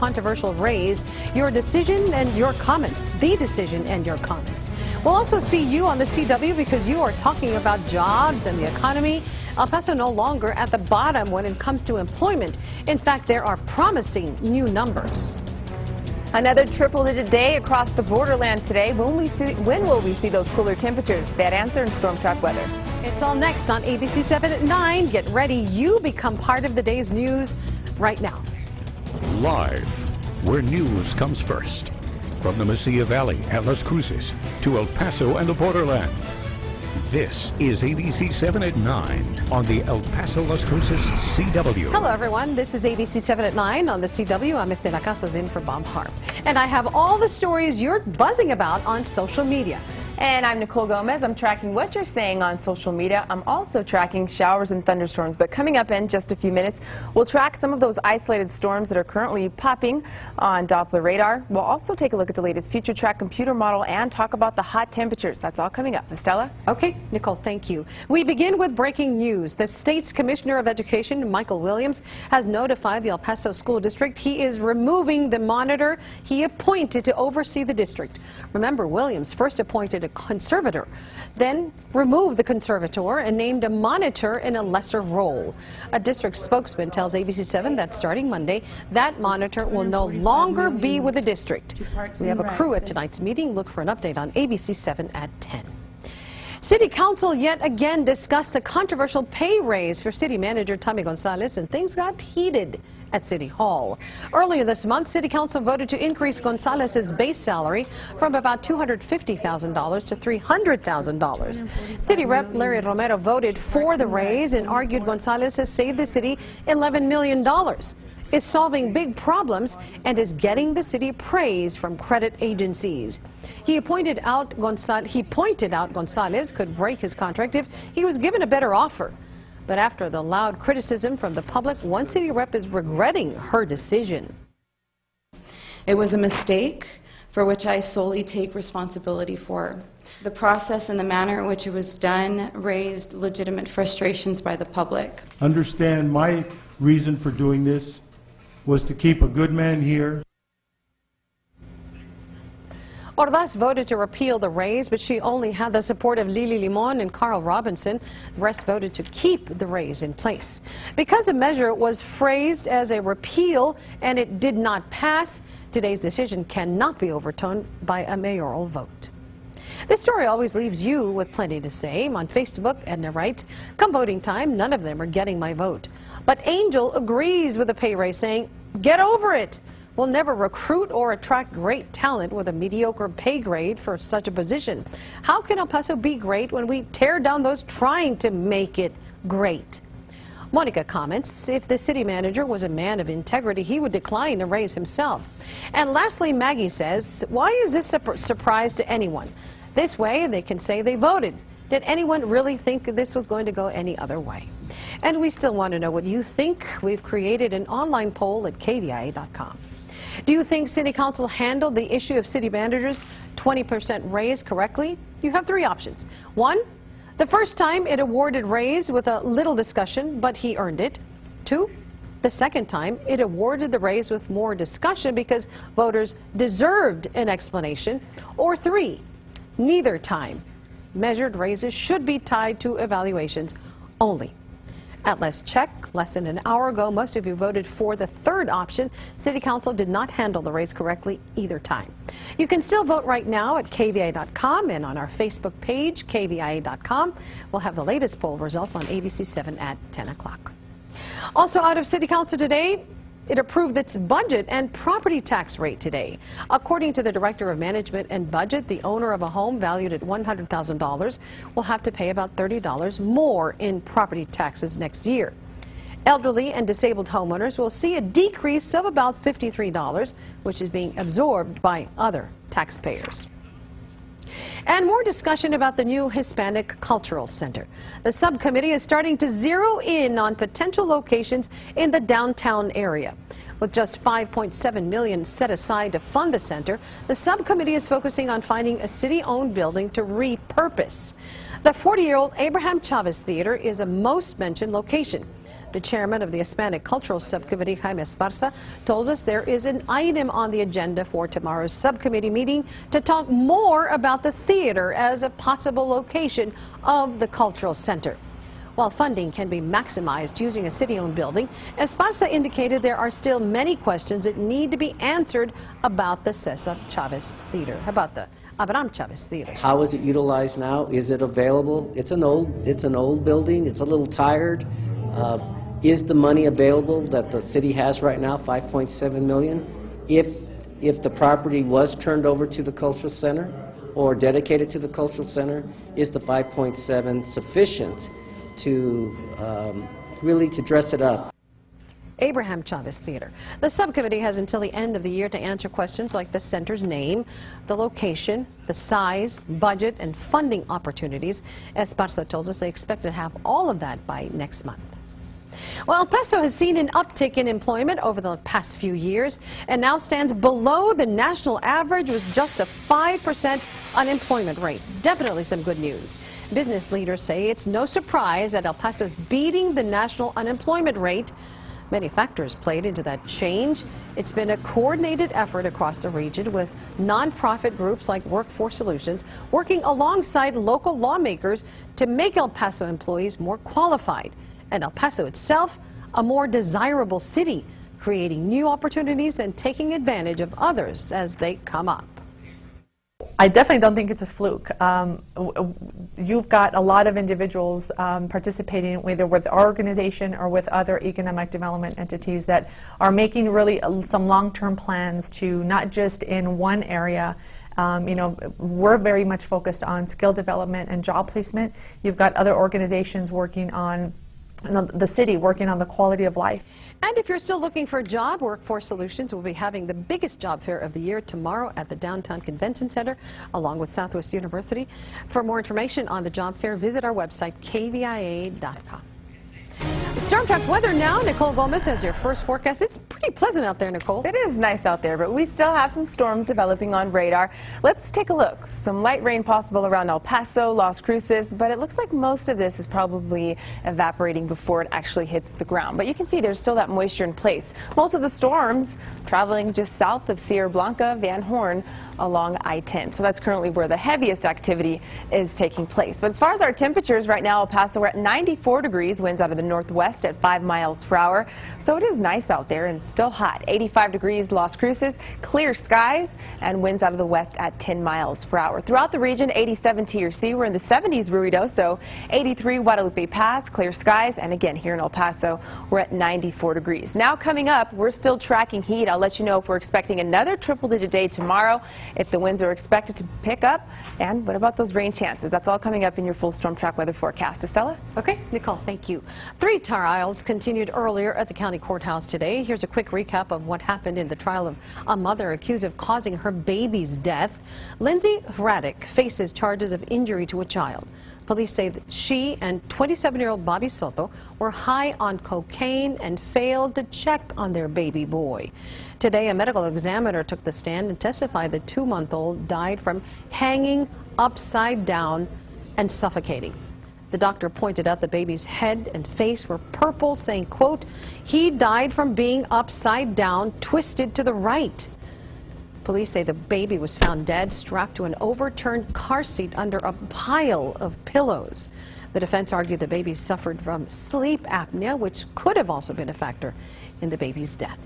controversial raise. Your decision and your comments. The decision and your comments. We'll also see you on the CW because you are talking about jobs and the economy. El Paso no longer at the bottom when it comes to employment. In fact, there are promising new numbers. Another triple-digit day across the borderland today. When will we see those cooler temperatures? That answer in StormTrack Weather. It's all next on ABC-7 at 9. Get ready. You become part of the day's news right now. Live, where news comes first. From the Mesilla Valley and Las Cruces to El Paso and the borderland. This is ABC-7 at 9 on the El Paso Las Cruces CW. Hello, everyone. This is ABC-7 at 9 on the CW. I'm Estela Casas in for Bob Harp. And I have all the stories you're buzzing about on social media. And I'm Nicole Gomez. I'm tracking what you're saying on social media. I'm also tracking showers and thunderstorms. But coming up in just a few minutes, we'll track some of those isolated storms that are currently popping on Doppler radar. We'll also take a look at the latest future track computer model and talk about the hot temperatures. That's all coming up. Estela? Okay, Nicole, thank you. We begin with breaking news. The state's Commissioner of Education, Michael Williams, has notified the El Paso School District he is removing the monitor he appointed to oversee the district. Remember, Williams first appointed a conservator, then removed the conservator and named a monitor in a lesser role. A district spokesman tells ABC-7 that starting Monday, that monitor will no longer be with the district. We have a crew at tonight's meeting. Look for an update on ABC-7 at 10. City Council yet again discussed the controversial pay raise for City Manager Tommy Gonzalez, and things got heated at City Hall. Earlier this month, City Council voted to increase Gonzalez's base salary from about $250,000 to $300,000. City Rep Larry Romero voted for the raise and argued Gonzalez has saved the city $11 million, is solving big problems, and is getting the city praise from credit agencies. He pointed out Gonzalez could break his contract if he was given a better offer. But after the loud criticism from the public, one city rep is regretting her decision. It was a mistake for which I solely take responsibility for. The process and the manner in which it was done raised legitimate frustrations by the public. Understand my reason for doing this was to keep a good man here. Ordaz voted to repeal the raise, but she only had the support of Lily Limon and Carl Robinson. The rest voted to keep the raise in place. Because the measure was phrased as a repeal and it did not pass, today's decision cannot be overturned by a mayoral vote. This story always leaves you with plenty to say. On Facebook, Edna writes, "Come voting time, none of them are getting my vote." But Angel agrees with the pay raise, saying, "Get over it. We'll never recruit or attract great talent with a mediocre pay grade for such a position. How can El Paso be great when we tear down those trying to make it great?" Monica comments, if the city manager was a man of integrity, he would decline a raise himself. And lastly, Maggie says, why is this a surprise to anyone? This way they can say they voted. Did anyone really think this was going to go any other way? And we still want to know what you think. We've created an online poll at KVIA.com. Do you think City Council handled the issue of city managers' 20% raise correctly? You have three options. 1, the first time it awarded raise with a little discussion, but he earned it. 2, the second time it awarded the raise with more discussion because voters deserved an explanation. Or 3, neither time. Measured raises should be tied to evaluations only. At Let's Check, less than an hour ago, most of you voted for the third option. City Council did not handle the raise correctly either time. You can still vote right now at KVIA.com and on our Facebook page, KVIA.com. We'll have the latest poll results on ABC-7 at 10 o'clock. Also out of City Council today, it approved its budget and property tax rate today. According to the Director of Management and Budget, the owner of a home valued at $100,000 will have to pay about $30 more in property taxes next year. Elderly and disabled homeowners will see a decrease of about $53, which is being absorbed by other taxpayers. And more discussion about the new Hispanic Cultural Center. The subcommittee is starting to zero in on potential locations in the downtown area. With just $5.7 million set aside to fund the center, the subcommittee is focusing on finding a city-owned building to repurpose. The 40-year-old Abraham Chavez Theater is a most mentioned location. The chairman of the Hispanic Cultural Subcommittee, Jaime Esparza, told us there is an item on the agenda for tomorrow's subcommittee meeting to talk more about the theater as a possible location of the cultural center. While funding can be maximized using a city-owned building, Esparza indicated there are still many questions that need to be answered about the Cesar Chavez Theater. How about the Abraham Chavez Theater? How is it utilized now? Is it available? It's an old building. It's a little tired. Is the money available that the city has right now, $5.7 million? If the property was turned over to the cultural center or dedicated to the cultural center, is the 5.7 sufficient to really to dress it up? Abraham Chavez Theater. The subcommittee has until the end of the year to answer questions like the center's name, the location, the size, budget, and funding opportunities. Esparza told us they expect to have all of that by next month. Well, El Paso has seen an uptick in employment over the past few years and now stands below the national average with just a 5% unemployment rate. Definitely some good news. Business leaders say it's no surprise that El Paso is beating the national unemployment rate. Many factors played into that change. It's been a coordinated effort across the region with nonprofit groups like Workforce Solutions working alongside local lawmakers to make El Paso employees more qualified and El Paso itself a more desirable city, creating new opportunities and taking advantage of others as they come up. I definitely don't think it's a fluke. You've got a lot of individuals participating either with our organization or with other economic development entities that are making really some long-term plans to not just in one area. We're very much focused on skill development and job placement. You've got other organizations working on the city, working on the quality of life. And if you're still looking for a job, Workforce Solutions will be having the biggest job fair of the year tomorrow at the Downtown Convention Center, along with Southwest University. For more information on the job fair, visit our website, KVIA.com. StormTrack Weather now. Nicole Gomez has your first forecast. It's pretty pleasant out there, Nicole. It is nice out there, but we still have some storms developing on radar. Let's take a look. Some light rain possible around El Paso, Las Cruces, but it looks like most of this is probably evaporating before it actually hits the ground. But you can see there's still that moisture in place. Most of the storms traveling just south of Sierra Blanca, Van Horn, along I-10. So that's currently where the heaviest activity is taking place. But as far as our temperatures right now, El Paso, we're at 94 degrees, winds out of the northwest at 5 miles per hour. So it is nice out there and still hot. 85 degrees, Las Cruces, clear skies, and winds out of the west at 10 miles per hour. Throughout the region, 87 TRC. We're in the 70s, Ruidoso, 83 Guadalupe Pass, clear skies, and again here in El Paso, we're at 94 degrees. Now coming up, we're still tracking heat. I'll let you know if we're expecting another triple-digit day tomorrow, if the winds are expected to pick up, and what about those rain chances? That's all coming up in your full StormTrack weather forecast. Estella? Okay, Nicole, thank you. 3 trials continued earlier at the county courthouse today. Here's a quick recap of what happened in the trial of a mother accused of causing her baby's death. Lindsay Hradek faces charges of injury to a child. Police say that she and 27-year-old Bobby Soto were high on cocaine and failed to check on their baby boy. Today, a medical examiner took the stand and testified the 2-month-old died from hanging upside down and suffocating. The doctor pointed out the baby's head and face were purple, saying, quote, "He died from being upside down, twisted to the right." Police say the baby was found dead, strapped to an overturned car seat under a pile of pillows. The defense argued the baby suffered from sleep apnea, which could have also been a factor in the baby's death.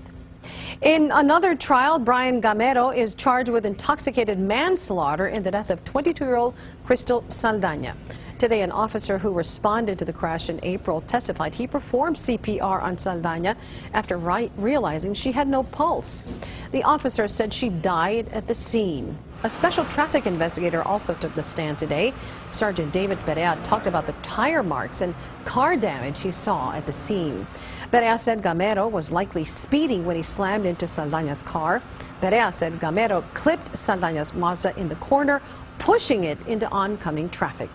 In another trial, Brian Gamero is charged with intoxicated manslaughter in the death of 22-year-old Crystal Saldana. Today, an officer who responded to the crash in April testified he performed CPR on Saldana after realizing she had no pulse. The officer said she died at the scene. A special traffic investigator also took the stand today. Sergeant David Perea talked about the tire marks and car damage he saw at the scene. Perea said Gamero was likely speeding when he slammed into Saldana's car. Perea said Gamero clipped Saldana's Mazda in the corner, pushing it into oncoming traffic.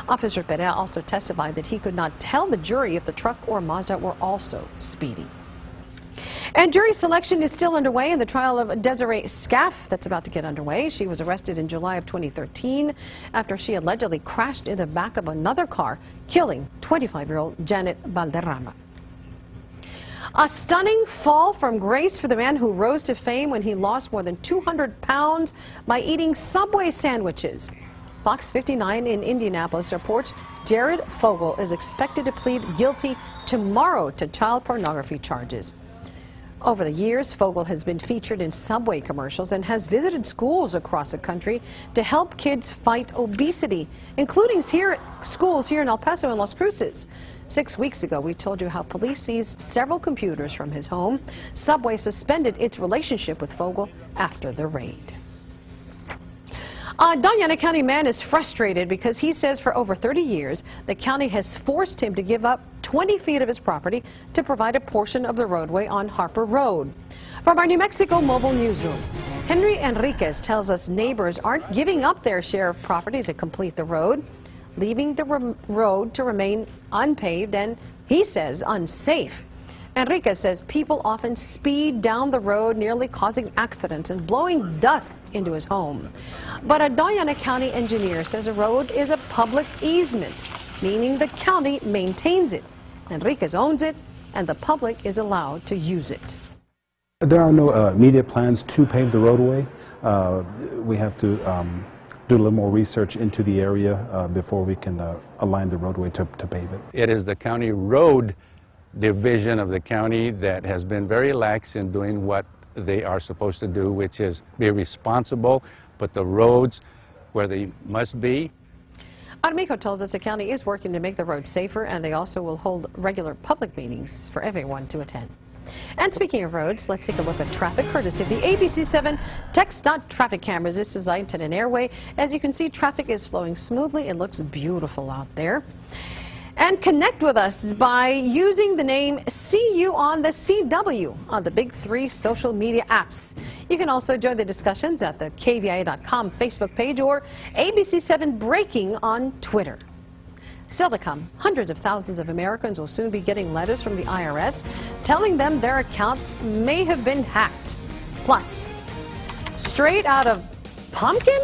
Officer Perea also testified that he could not tell the jury if the truck or Mazda were also speeding. And jury selection is still underway in the trial of Desiree Scaff that's about to get underway. She was arrested in July of 2013 after she allegedly crashed in the back of another car, killing 25-year-old Janet Valderrama. A stunning fall from grace for the man who rose to fame when he lost more than 200 pounds by eating Subway sandwiches. Fox 59 in Indianapolis reports Jared Fogle is expected to plead guilty tomorrow to child pornography charges. Over the years, Fogle has been featured in Subway commercials and has visited schools across the country to help kids fight obesity, including schools here in El Paso and Las Cruces. 6 weeks ago, we told you how police seized several computers from his home. Subway suspended its relationship with Fogle after the raid. A Doñana County man is frustrated because he says for over 30 years, the county has forced him to give up 20 feet of his property to provide a portion of the roadway on Harper Road. From our New Mexico mobile newsroom, Henry Enriquez tells us neighbors aren't giving up their share of property to complete the road, leaving the road to remain unpaved and, he says, unsafe. Enriquez says people often speed down the road, nearly causing accidents and blowing dust into his home. But a Doñana County engineer says a road is a public easement, meaning the county maintains it. Enriquez owns it, and the public is allowed to use it. There are no immediate plans to pave the roadway. We have to do a little more research into the area before we can align the roadway to pave it. It is the county road division of the county that has been very lax in doing what they are supposed to do, which is be responsible, put the roads where they must be. Armijo tells us the county is working to make the roads safer, and they also will hold regular public meetings for everyone to attend. And speaking of roads, let's take a look at traffic courtesy of the ABC-7 Traffic cameras. This is I-10 Airway. As you can see, traffic is flowing smoothly. It looks beautiful out there. And connect with us by using the name CU on the CW on the big 3 social media apps. You can also join the discussions at the KVIA.com Facebook page or ABC-7 Breaking on Twitter. Still to come, hundreds of thousands of Americans will soon be getting letters from the IRS telling them their account may have been hacked. Plus, straight out of pumpkin?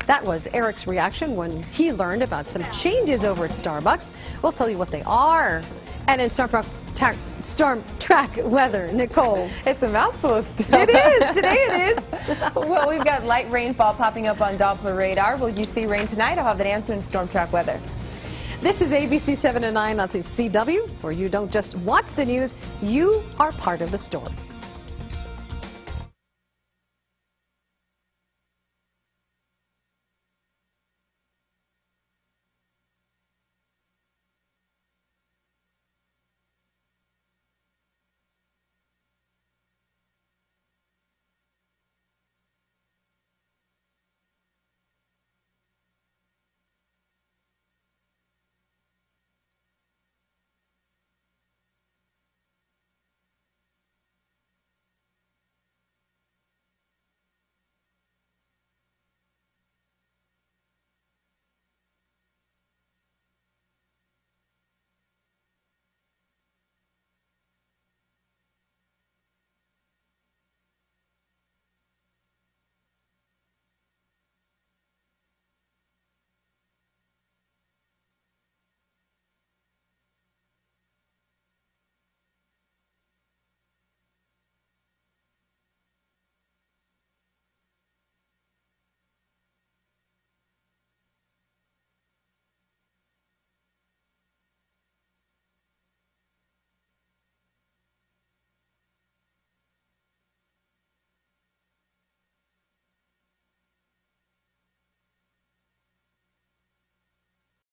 That was Eric's reaction when he learned about some changes over at Starbucks. We'll tell you what they are. And in StormTrack Weather, Nicole. It's a mouthful still. It is. Today it is. Well, we've got light rainfall popping up on Doppler radar. Will you see rain tonight? I'll have that answer in StormTrack Weather. This is ABC 7 and 9 on the CW, where you don't just watch the news, you are part of the story.